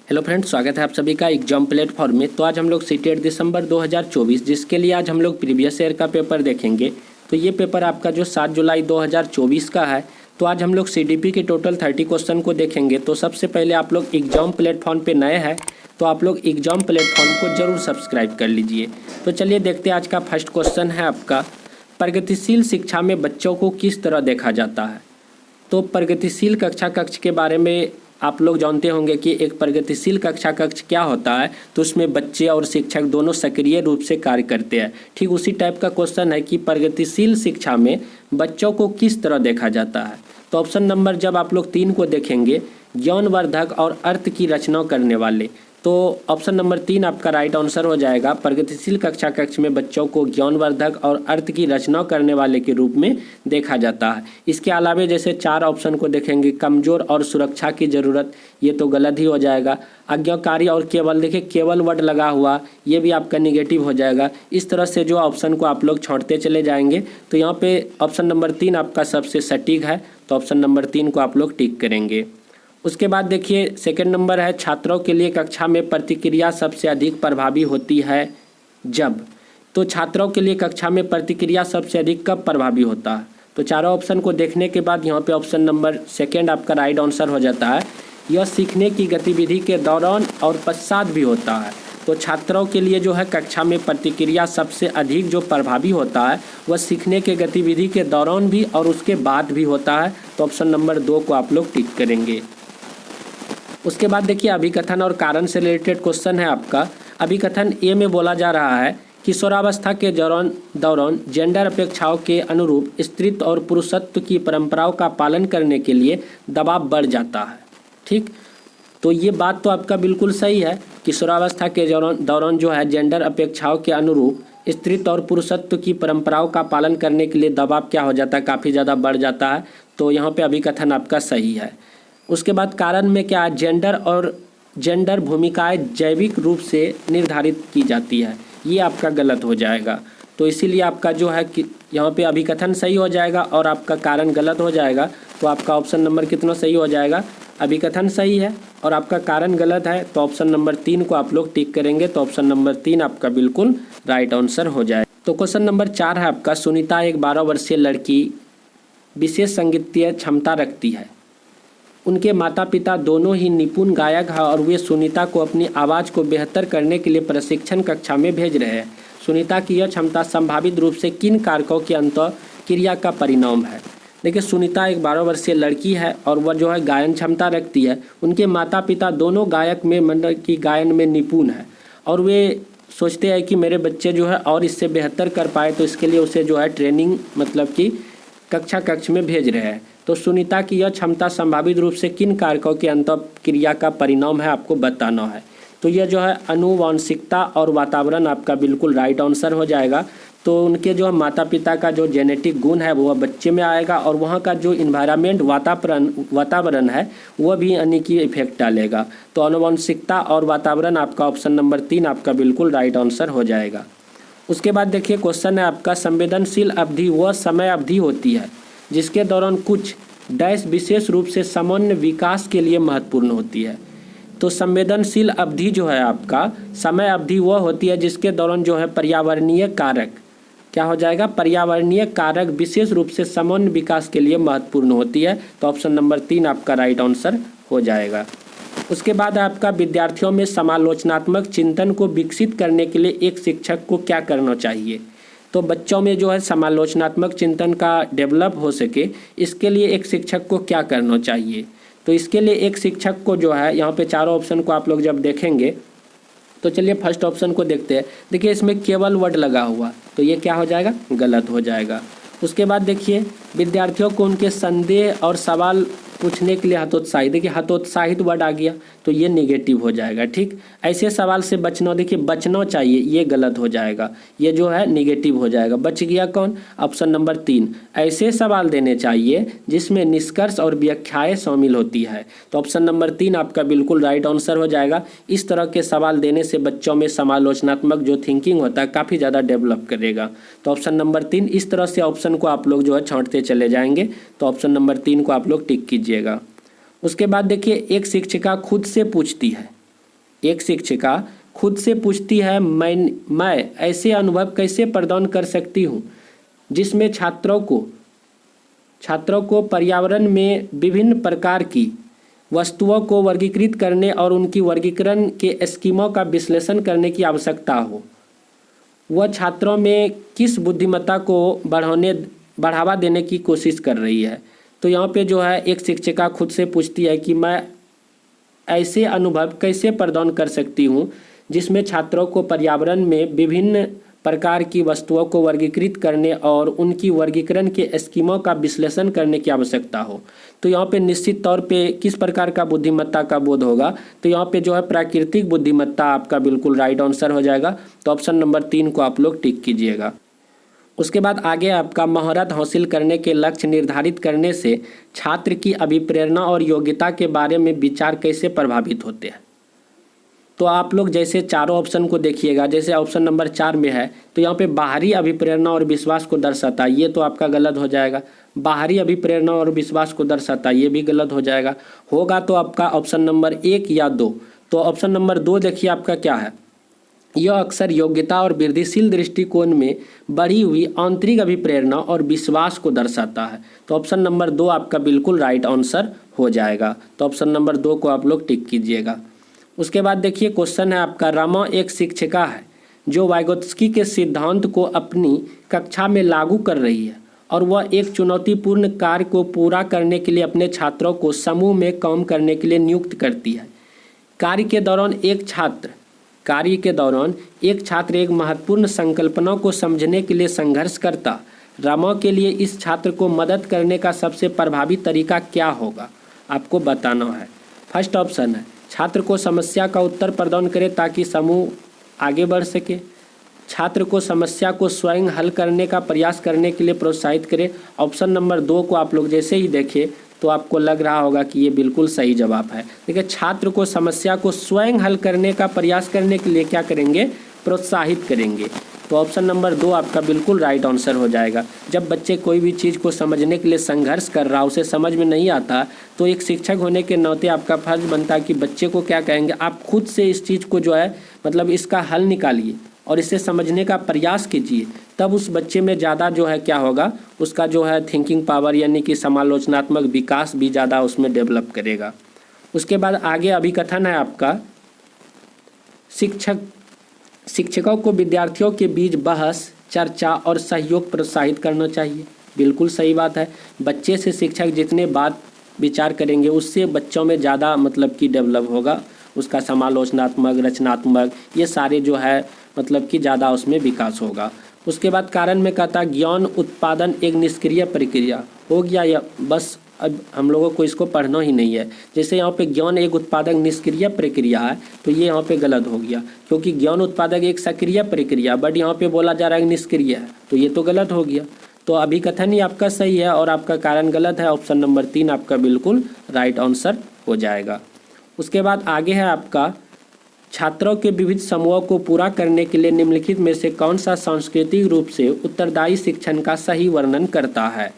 Hello friends, स्वागत है आप सभी का एग्जाम प्लेटफॉर्म में। तो आज हम लोग सीटेट दिसंबर 2024 जिसके लिए आज हम लोग प्रीवियस ईयर का पेपर देखेंगे। तो ये पेपर आपका जो 7 जुलाई 2024 का है। तो आज हम लोग सीडीपी के टोटल 30 क्वेश्चन को देखेंगे। तो सबसे पहले आप लोग एग्जाम प्लेटफॉर्म पे नए हैं तो आप लोग एग्जाम प्लेटफॉर्म को ज़रूर सब्सक्राइब कर लीजिए। तो चलिए देखते हैं। आज का फर्स्ट क्वेश्चन है आपका, प्रगतिशील शिक्षा में बच्चों को किस तरह देखा जाता है। तो प्रगतिशील कक्षा कक्ष के बारे में आप लोग जानते होंगे कि एक प्रगतिशील कक्षा कक्ष क्या होता है। तो उसमें बच्चे और शिक्षक दोनों सक्रिय रूप से कार्य करते हैं। ठीक उसी टाइप का क्वेश्चन है कि प्रगतिशील शिक्षा में बच्चों को किस तरह देखा जाता है। तो ऑप्शन नंबर जब आप लोग 3 को देखेंगे, ज्ञानवर्धक और अर्थ की रचना करने वाले, तो ऑप्शन नंबर 3 आपका राइट आंसर हो जाएगा। प्रगतिशील कक्षा कक्ष में बच्चों को ज्ञानवर्धक और अर्थ की रचना करने वाले के रूप में देखा जाता है। इसके अलावा जैसे 4 ऑप्शन को देखेंगे, कमज़ोर और सुरक्षा की ज़रूरत, ये तो गलत ही हो जाएगा। आज्ञाकारी और केवल, देखिए केवल वर्ड लगा हुआ, ये भी आपका निगेटिव हो जाएगा। इस तरह से जो ऑप्शन को आप लोग छोड़ते चले जाएंगे। तो यहाँ पे ऑप्शन नंबर 3 आपका सबसे सटीक है। तो ऑप्शन नंबर 3 को आप लोग टिक करेंगे। उसके बाद देखिए सेकंड नंबर है, छात्रों के लिए कक्षा में प्रतिक्रिया सबसे अधिक प्रभावी होती है जब। तो छात्रों के लिए कक्षा में प्रतिक्रिया सबसे अधिक कब प्रभावी होता है। तो चारों ऑप्शन को देखने के बाद यहाँ पे ऑप्शन नंबर 2 आपका राइट आंसर हो जाता है। यह सीखने की गतिविधि के दौरान और पश्चात भी होता है। तो छात्रों के लिए जो है कक्षा में प्रतिक्रिया सबसे अधिक जो प्रभावी होता है वह सीखने के गतिविधि के दौरान भी और उसके बाद भी होता है। तो ऑप्शन नंबर 2 को आप लोग टिक करेंगे। उसके बाद देखिए अभिकथन और कारण से रिलेटेड क्वेश्चन है आपका। अभिकथन ए में बोला जा रहा है, किशोरावस्था के दौरान जेंडर अपेक्षाओं के अनुरूप स्त्रीत्व और पुरुषत्व की परंपराओं का पालन करने के लिए दबाव बढ़ जाता है। ठीक, तो ये बात तो आपका बिल्कुल सही है। किशोरावस्था के दौरान जो है जेंडर अपेक्षाओं के अनुरूप स्त्रीत्व और पुरुषत्व की परंपराओं का पालन करने के लिए दबाव क्या हो जाता है, काफ़ी ज़्यादा बढ़ जाता है। तो यहाँ पे अभिकथन आपका सही है। उसके बाद कारण में क्या है, जेंडर भूमिकाएं जैविक रूप से निर्धारित की जाती है, ये आपका गलत हो जाएगा। तो इसीलिए आपका जो है कि यहाँ पे अभिकथन सही हो जाएगा और आपका कारण गलत हो जाएगा। तो आपका ऑप्शन नंबर कितना सही हो जाएगा, अभिकथन सही है और आपका कारण गलत है। तो ऑप्शन नंबर 3 को आप लोग टिक करेंगे। तो ऑप्शन नंबर 3 आपका बिल्कुल राइट आंसर हो जाएगा। तो क्वेश्चन नंबर 4 है आपका, सुनीता एक 12 वर्षीय लड़की विशेष संगीतीय क्षमता रखती है। उनके माता पिता दोनों ही निपुण गायक हैं और वे सुनीता को अपनी आवाज़ को बेहतर करने के लिए प्रशिक्षण कक्षा में भेज रहे हैं। सुनीता की यह क्षमता संभावित रूप से किन कारकों की अंतःक्रिया का परिणाम है। देखिए सुनीता एक 12 वर्षीय लड़की है और वह जो है गायन क्षमता रखती है। उनके माता पिता दोनों गायक में मतलब कि गायन में निपुण है और वे सोचते हैं कि मेरे बच्चे जो है और इससे बेहतर कर पाए, तो इसके लिए उसे जो है ट्रेनिंग मतलब कि कक्ष में भेज रहे हैं। तो सुनीता की यह क्षमता संभावित रूप से किन कारकों की अंतःक्रिया का परिणाम है, आपको बताना है। तो यह जो है आनुवांशिकता और वातावरण आपका बिल्कुल राइट आंसर हो जाएगा। तो उनके जो माता पिता का जो जेनेटिक गुण है वह बच्चे में आएगा और वहाँ का जो इन्वायरमेंट वातावरण है वह भी यानी कि इफेक्ट डालेगा। तो आनुवांशिकता और वातावरण आपका ऑप्शन नंबर 3 आपका बिल्कुल राइट आंसर हो जाएगा। उसके बाद देखिए क्वेश्चन है आपका, संवेदनशील अवधि वह समय अवधि होती है जिसके दौरान कुछ डैश विशेष रूप से सामान्य विकास के लिए महत्वपूर्ण होती है। तो संवेदनशील अवधि जो है आपका समय अवधि वह होती है जिसके दौरान जो है पर्यावरणीय कारक क्या हो जाएगा, पर्यावरणीय कारक विशेष रूप से सामान्य विकास के लिए महत्वपूर्ण होती है। तो ऑप्शन नंबर 3 आपका राइट आंसर हो जाएगा। उसके बाद आपका विद्यार्थियों में समालोचनात्मक चिंतन को विकसित करने के लिए एक शिक्षक को क्या करना चाहिए। तो बच्चों में जो है समालोचनात्मक चिंतन का डेवलप हो सके, इसके लिए एक शिक्षक को क्या करना चाहिए। तो इसके लिए एक शिक्षक को जो है यहाँ पे चारों ऑप्शन को आप लोग जब देखेंगे तो चलिए फर्स्ट ऑप्शन को देखते हैं। देखिए इसमें केवल वर्ड लगा हुआ, तो ये क्या हो जाएगा, गलत हो जाएगा। उसके बाद देखिए विद्यार्थियों को उनके संदेह और सवाल पूछने के लिए हतोत्साहित, देखिए हतोत्साहित वर्ड आ गया तो ये नेगेटिव हो जाएगा। ठीक, ऐसे सवाल से बचना, देखिए बचना चाहिए, ये गलत हो जाएगा, ये जो है नेगेटिव हो जाएगा। बच गया कौन, ऑप्शन नंबर 3, ऐसे सवाल देने चाहिए जिसमें निष्कर्ष और व्याख्याएं शामिल होती है। तो ऑप्शन नंबर 3 आपका बिल्कुल राइट आंसर हो जाएगा। इस तरह के सवाल देने से बच्चों में समालोचनात्मक जो थिंकिंग होता है काफ़ी ज़्यादा डेवलप करेगा। तो ऑप्शन नंबर 3, इस तरह से ऑप्शन को आप लोग जो है छांटते चले जाएंगे। तो ऑप्शन नंबर 3 को आप लोग टिक कीजिएगा। उसके बाद देखिए एक शिक्षिका खुद से पूछती है, एक शिक्षिका खुद से पूछती है मैं ऐसे अनुभव कैसे प्रदान कर सकती हूँ जिसमें छात्रों को पर्यावरण में विभिन्न प्रकार की वस्तुओं को वर्गीकृत करने और उनकी वर्गीकरण के स्कीमों का विश्लेषण करने की आवश्यकता हो। वह छात्रों में किस बुद्धिमत्ता को बढ़ावा देने की कोशिश कर रही है। तो यहाँ पे जो है एक शिक्षिका खुद से पूछती है कि मैं ऐसे अनुभव कैसे प्रदान कर सकती हूँ जिसमें छात्रों को पर्यावरण में विभिन्न प्रकार की वस्तुओं को वर्गीकृत करने और उनकी वर्गीकरण के स्कीमों का विश्लेषण करने की आवश्यकता हो। तो यहाँ पे निश्चित तौर पे किस प्रकार का बुद्धिमत्ता का बोध होगा, तो यहाँ पे जो है प्राकृतिक बुद्धिमत्ता आपका बिल्कुल राइट आंसर हो जाएगा। तो ऑप्शन नंबर 3 को आप लोग टिक कीजिएगा। उसके बाद आगे आपका महारत हासिल करने के लक्ष्य निर्धारित करने से छात्र की अभिप्रेरणा और योग्यता के बारे में विचार कैसे प्रभावित होते हैं। तो आप लोग जैसे चारों ऑप्शन को देखिएगा, जैसे ऑप्शन नंबर 4 में है तो यहाँ पे बाहरी अभिप्रेरणा और विश्वास को दर्शाता है, ये तो आपका गलत हो जाएगा। बाहरी अभिप्रेरणा और विश्वास को दर्शाता है, ये भी गलत हो जाएगा। होगा तो आपका ऑप्शन नंबर 1 या 2। तो ऑप्शन नंबर 2 देखिए आपका क्या है, यह अक्सर योग्यता और वृद्धिशील दृष्टिकोण में बढ़ी हुई आंतरिक अभिप्रेरणा और विश्वास को दर्शाता है। तो ऑप्शन नंबर 2 आपका बिल्कुल राइट आंसर हो जाएगा। तो ऑप्शन नंबर 2 को आप लोग टिक कीजिएगा। उसके बाद देखिए क्वेश्चन है आपका, रमा एक शिक्षिका है जो वाइगोत्स्की के सिद्धांत को अपनी कक्षा में लागू कर रही है और वह एक चुनौतीपूर्ण कार्य को पूरा करने के लिए अपने छात्रों को समूह में काम करने के लिए नियुक्त करती है। कार्य के दौरान एक छात्र एक महत्वपूर्ण संकल्पना को समझने के लिए संघर्ष करता। रमा के लिए इस छात्र को मदद करने का सबसे प्रभावी तरीका क्या होगा, आपको बताना है। फर्स्ट ऑप्शन है छात्र को समस्या का उत्तर प्रदान करे ताकि समूह आगे बढ़ सके। छात्र को समस्या को स्वयं हल करने का प्रयास करने के लिए प्रोत्साहित करे। ऑप्शन नंबर 2 को आप लोग जैसे ही देखें तो आपको लग रहा होगा कि ये बिल्कुल सही जवाब है। देखिए छात्र को समस्या को स्वयं हल करने का प्रयास करने के लिए क्या करेंगे, प्रोत्साहित करेंगे। तो ऑप्शन नंबर 2 आपका बिल्कुल राइट आंसर हो जाएगा। जब बच्चे कोई भी चीज़ को समझने के लिए संघर्ष कर रहा, उसे समझ में नहीं आता, तो एक शिक्षक होने के नाते आपका फर्ज बनता है कि बच्चे को क्या कहेंगे, आप खुद से इस चीज़ को जो है मतलब इसका हल निकालिए और इसे समझने का प्रयास कीजिए। तब उस बच्चे में ज़्यादा जो है क्या होगा, उसका जो है थिंकिंग पावर यानी कि समालोचनात्मक विकास भी ज़्यादा उसमें डेवलप करेगा। उसके बाद आगे अभिकथन है आपका, शिक्षकों को विद्यार्थियों के बीच बहस, चर्चा और सहयोग प्रोत्साहित करना चाहिए। बिल्कुल सही बात है। बच्चे से शिक्षक जितने बात विचार करेंगे उससे बच्चों में ज़्यादा मतलब कि डेवलप होगा, उसका समालोचनात्मक, रचनात्मक, ये सारे जो है मतलब कि ज़्यादा उसमें विकास होगा। उसके बाद कारण में कहता ज्ञान उत्पादन एक निष्क्रिय प्रक्रिया हो गया, या बस अब हम लोगों को इसको पढ़ना ही नहीं है। जैसे यहाँ पे ज्ञान एक उत्पादक निष्क्रिय प्रक्रिया है तो ये यहाँ पे गलत हो गया, क्योंकि ज्ञान उत्पादक एक सक्रिय प्रक्रिया, बट यहाँ पे बोला जा रहा है निष्क्रिय है, तो ये तो गलत हो गया। तो अभिकथन ही आपका सही है और आपका कारण गलत है। ऑप्शन नंबर 3 आपका बिल्कुल राइट आंसर हो जाएगा। उसके बाद आगे है आपका, छात्रों के विविध समूहों को पूरा करने के लिए निम्नलिखित में से कौन सा सांस्कृतिक रूप से उत्तरदायी शिक्षण का सही वर्णन करता है।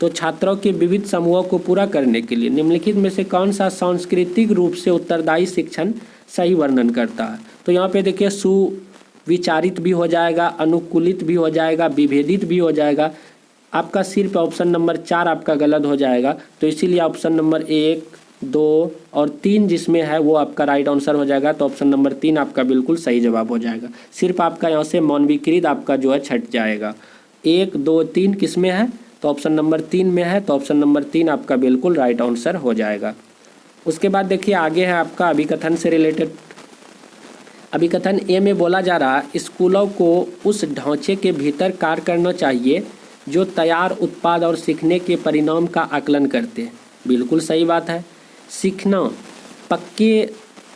तो छात्रों के विविध समूहों को पूरा करने के लिए निम्नलिखित में से कौन सा सांस्कृतिक रूप से उत्तरदायी शिक्षण सही वर्णन करता है। तो यहाँ पे देखिए सुविचारित भी हो जाएगा, अनुकूलित भी हो जाएगा, विभेदित भी हो जाएगा। आपका सिर्फ ऑप्शन नंबर 4 आपका गलत हो जाएगा। तो इसीलिए ऑप्शन नंबर 1, 2 और 3 जिसमें है वो आपका राइट आंसर हो जाएगा। तो ऑप्शन नंबर 3 आपका बिल्कुल सही जवाब हो जाएगा। सिर्फ आपका यहाँ से मानवीकृत आपका जो है छट जाएगा। 1, 2, 3 किस में है, तो ऑप्शन नंबर 3 में है। तो ऑप्शन नंबर 3 आपका बिल्कुल राइट आंसर हो जाएगा। उसके बाद देखिए आगे है आपका अभिकथन से रिलेटेड। अभिकथन ए में बोला जा रहा है, स्कूलों को उस ढांचे के भीतर कार्य करना चाहिए जो तैयार उत्पाद और सीखने के परिणाम का आकलन करते हैं। बिल्कुल सही बात है। सीखना पक्के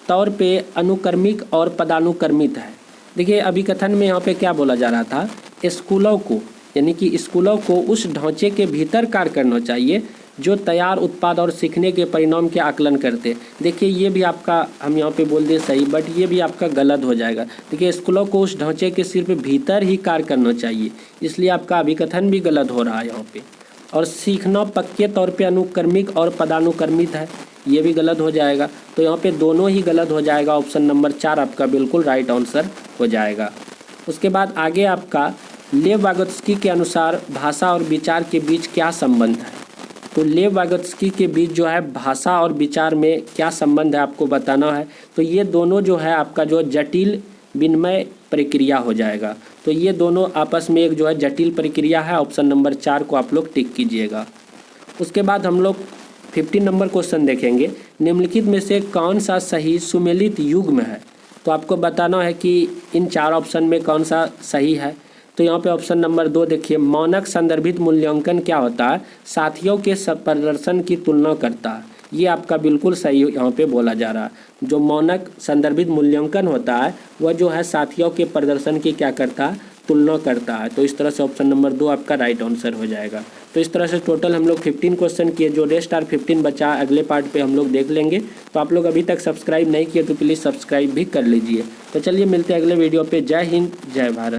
तौर पे अनुक्रमिक और पदानुक्रमित है। देखिए अभिकथन में यहाँ पे क्या बोला जा रहा था, स्कूलों को यानी कि स्कूलों को उस ढांचे के भीतर कार्य करना चाहिए जो तैयार उत्पाद और सीखने के परिणाम के आकलन करते। देखिए ये भी आपका हम यहाँ पे बोल दे सही, बट ये भी आपका गलत हो जाएगा। देखिए स्कूलों को उस ढांचे के सिर्फ भीतर ही कार्य करना चाहिए, इसलिए आपका अभिकथन भी गलत हो रहा है यहाँ पे। और सीखना पक्के तौर पे अनुक्रमिक और पदानुक्रमित है, ये भी गलत हो जाएगा। तो यहाँ पे दोनों ही गलत हो जाएगा, ऑप्शन नंबर 4 आपका बिल्कुल राइट आंसर हो जाएगा। उसके बाद आगे आपका लेव वागोत्स्की के अनुसार भाषा और विचार के बीच क्या संबंध है। तो लेव वागोत्स्की के बीच जो है भाषा और विचार में क्या संबंध है आपको बताना है। तो ये दोनों जो है आपका जो जटिल विनिमय प्रक्रिया हो जाएगा। तो ये दोनों आपस में एक जो है जटिल प्रक्रिया है, ऑप्शन नंबर 4 को आप लोग टिक कीजिएगा। उसके बाद हम लोग 15 नंबर क्वेश्चन देखेंगे, निम्नलिखित में से कौन सा सही सुमेलित युग्म है। तो आपको बताना है कि इन 4 ऑप्शन में कौन सा सही है। तो यहाँ पे ऑप्शन नंबर 2 देखिए, मानक संदर्भित मूल्यांकन क्या होता है, साथियों के प्रदर्शन की तुलना करता है। ये आपका बिल्कुल सही यहाँ पे बोला जा रहा है। जो मानक संदर्भित मूल्यांकन होता है वह जो है साथियों के प्रदर्शन की क्या करता है, तुलना करता है। तो इस तरह से ऑप्शन नंबर 2 आपका राइट आंसर हो जाएगा। तो इस तरह से टोटल हम लोग 15 क्वेश्चन किए, जो रेस्ट आर 15 बचा अगले पार्ट पे हम लोग देख लेंगे। तो आप लोग अभी तक सब्सक्राइब नहीं किए तो प्लीज़ सब्सक्राइब भी कर लीजिए। तो चलिए मिलते हैं अगले वीडियो पे। जय हिंद, जय भारत।